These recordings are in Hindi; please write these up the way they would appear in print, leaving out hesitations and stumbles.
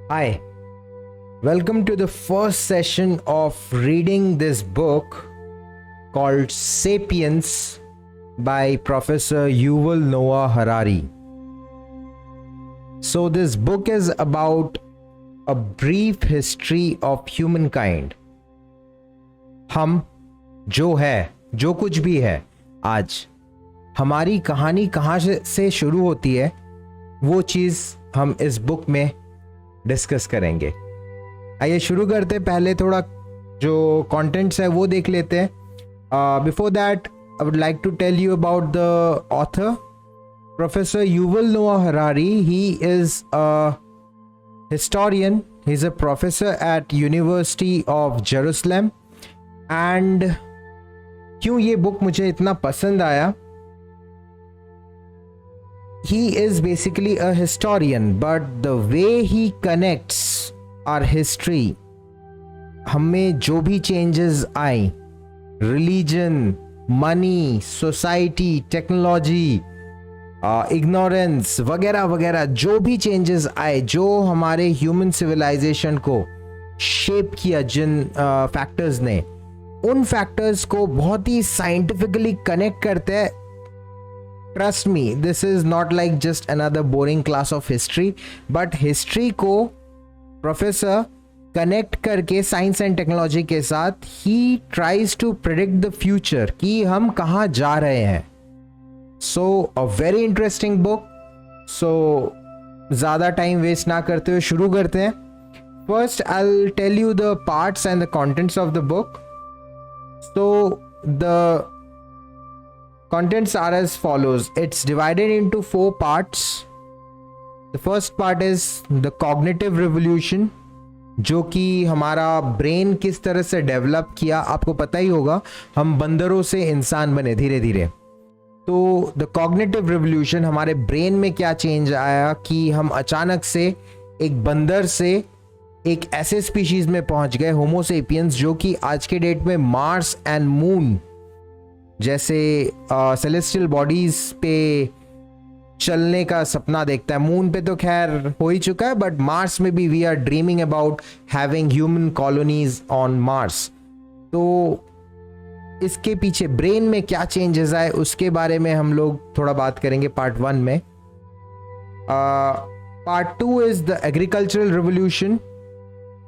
Hi, welcome to the first session of reading this book called Sapiens by Professor Yuval Noah Harari. So, this book is about a brief history of humankind. हम जो है, जो कुछ भी है आज, हमारी कहानी कहाँ से शुरू होती है, वो चीज़ हम इस बुक में डिस्कस करेंगे। आइए शुरू करते, पहले थोड़ा जो कंटेंट्स है वो देख लेते हैं। Before that I would like to tell you about the author professor Yuval Noah Harari. He is a historian, he's a professor at University of Jerusalem। And क्यों ये बुक मुझे इतना पसंद आया, he is basically a historian, but the way he connects our history, हमें जो भी changes आए, religion, money, society, technology, ignorance वगैरह वगैरह, जो भी changes आए, जो हमारे human civilization को shape किया जिन factors ने, उन factors को बहुत ही scientifically connect करते हैं। Trust me, this is not like just another boring class of history, but history को प्रोफेसर कनेक्ट करके साइंस एंड टेक्नोलॉजी के साथ ही tries to predict the future कि हम कहाँ जा रहे हैं। So a very interesting book. So ज़्यादा टाइम वेस्ट ना करते हुए शुरू करते हैं। First I will tell you the parts and the contents of the book. So the contents are as follows. It's divided into 4 parts. The first part is the cognitive revolution, जो कि हमारा ब्रेन किस तरह से डेवलप किया। आपको पता ही होगा, हम बंदरों से इंसान बने धीरे धीरे। तो द कॉग्निटिव रिवोल्यूशन, हमारे ब्रेन में क्या चेंज आया कि हम अचानक से एक बंदर से एक ऐसे स्पीशीज में पहुंच गए, होमो सेपियंस, जो कि आज के डेट में मार्स एंड मून जैसे सेलेस्टियल बॉडीज पे चलने का सपना देखता है। मून पे तो खैर हो ही चुका है, बट मार्स में भी we are dreaming about having human colonies on Mars. तो इसके पीछे ब्रेन में क्या चेंजेस आए उसके बारे में हम लोग थोड़ा बात करेंगे पार्ट 1 में। Part 2 is the agricultural revolution.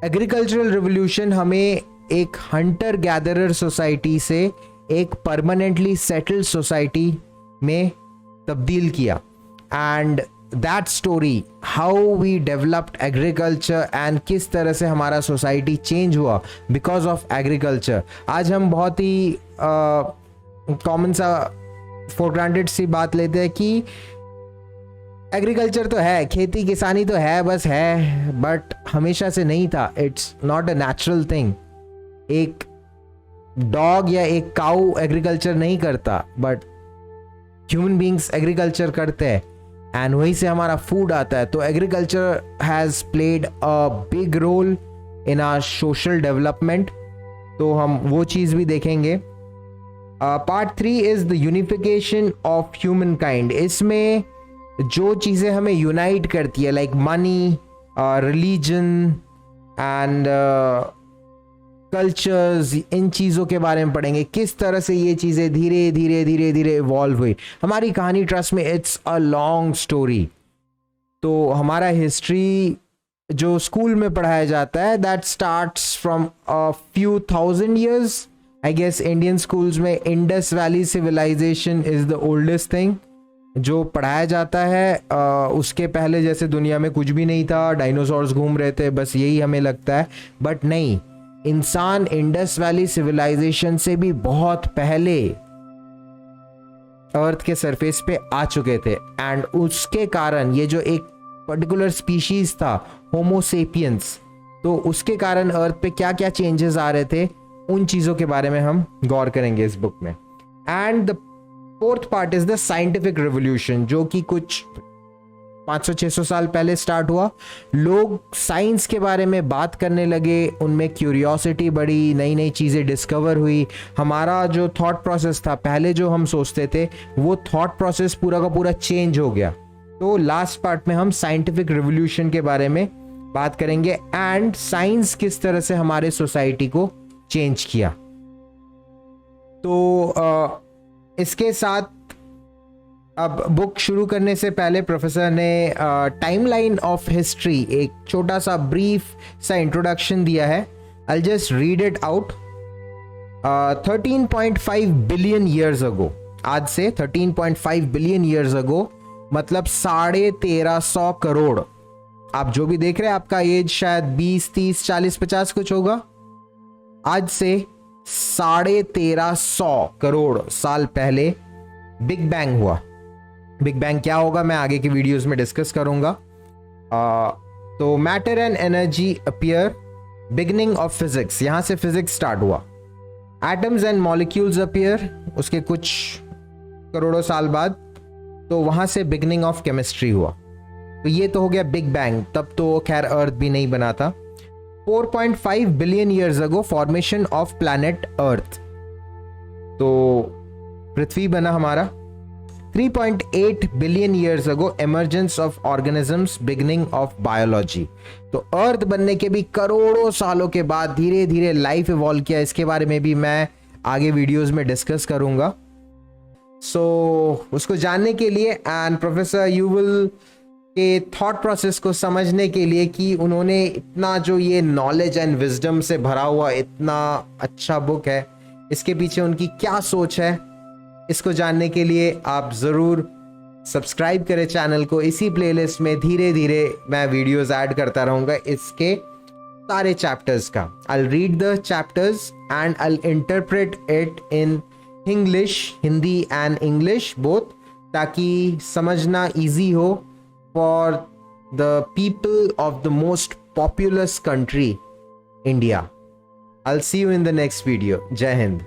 Agricultural revolution हमें एक हंटर गैदरर सोसाइटी से एक परमानेंटली सेटल्ड सोसाइटी में तब्दील किया। And that story, how we developed agriculture and किस तरह से हमारा सोसाइटी चेंज हुआ बिकॉज ऑफ एग्रीकल्चर। आज हम बहुत ही कॉमन सा फॉर ग्रांटेड सी बात लेते हैं कि एग्रीकल्चर तो है, खेती किसानी तो है, बस है, बट हमेशा से नहीं था। It's not a natural thing. एक डॉग या एक काऊ एग्रीकल्चर नहीं करता, बट ह्यूमन बींग्स एग्रीकल्चर करते हैं एंड वहीं से हमारा फूड आता है। तो agriculture has played a big role in our social development. तो हम वो चीज़ भी देखेंगे। Part 3 is the unification of human kind. इसमें जो चीज़ें हमें यूनाइट करती है, like money, religion and cultures, इन चीज़ों के बारे में पढ़ेंगे, किस तरह से ये चीज़ें धीरे धीरे धीरे धीरे इवॉल्व हुई। हमारी कहानी, ट्रस्ट में, इट्स अ लॉन्ग स्टोरी। तो हमारा हिस्ट्री जो स्कूल में पढ़ाया जाता है, that starts from a few thousand years. I guess Indian schools में Indus valley civilisation is the oldest thing जो पढ़ाया जाता है। उसके पहले जैसे दुनिया में कुछ भी नहीं था, डायनासोर्स घूम रहे थे, बस यही हमें लगता है, बट नहीं। इंसान इंडस वैली सिविलाइजेशन से भी बहुत पहले अर्थ के सरफेस पे आ चुके थे। एंड उसके कारण ये जो एक पर्टिकुलर स्पीशीज था, होमो सेपियंस, तो उसके कारण अर्थ पे क्या क्या चेंजेस आ रहे थे, उन चीज़ों के बारे में हम गौर करेंगे इस बुक में। And the 4th part is the scientific revolution, जो कि कुछ 500-600 साल पहले स्टार्ट हुआ। लोग साइंस के बारे में बात करने लगे, उनमें क्यूरियोसिटी बढ़ी, नई नई चीज़ें डिस्कवर हुई। हमारा जो थॉट प्रोसेस था, पहले जो हम सोचते थे, वो थॉट प्रोसेस पूरा का पूरा चेंज हो गया। तो लास्ट पार्ट में हम साइंटिफिक रिवोल्यूशन के बारे में बात करेंगे एंड साइंस किस तरह से हमारे सोसाइटी को चेंज किया। तो इसके साथ अब बुक शुरू करने से पहले प्रोफेसर ने टाइमलाइन ऑफ हिस्ट्री एक छोटा सा ब्रीफ सा इंट्रोडक्शन दिया है। I just read it out. 13.5 billion years अगो, आज से 13.5 बिलियन ईयर्स अगो, मतलब 1350 करोड़। आप जो भी देख रहे हैं आपका एज शायद 20, 30, 40, 50 कुछ होगा। आज से 1350 करोड़ साल पहले बिग बैंग हुआ। बिग बैंग क्या होगा मैं आगे की वीडियोस में डिस्कस करूंगा। तो matter and energy appear, beginning of physics, यहां से फिजिक्स स्टार्ट हुआ। एटम्स एंड मॉलिक्यूल्स अपीयर, उसके कुछ करोड़ों साल बाद, तो वहां से बिगनिंग ऑफ केमिस्ट्री हुआ। तो ये तो हो गया बिग बैंग, तब तो खैर अर्थ भी नहीं बना था। 4.5 billion years ago formation of planet earth, तो पृथ्वी बना हमारा। 3.8 billion years ago emergence of organisms, beginning of biology. तो अर्थ बनने के भी करोड़ों सालों के बाद धीरे धीरे लाइफ इवॉल्व किया। इसके बारे में भी मैं आगे वीडियोस में डिस्कस करूंगा। सो उसको जानने के लिए एंड प्रोफेसर यूवल के थॉट प्रोसेस को समझने के लिए कि उन्होंने इतना जो ये नॉलेज एंड विजडम से भरा हुआ इतना अच्छा बुक है, इसके पीछे उनकी क्या सोच है, इसको जानने के लिए आप ज़रूर सब्सक्राइब करें चैनल को। इसी प्लेलिस्ट में धीरे धीरे मैं वीडियोस ऐड करता रहूँगा इसके सारे चैप्टर्स का। I'll read the chapters and I'll interpret it in English, Hindi and English both, ताकि समझना easy हो for the people of the most populous country, India. I'll see you in the next video. Jai Hind.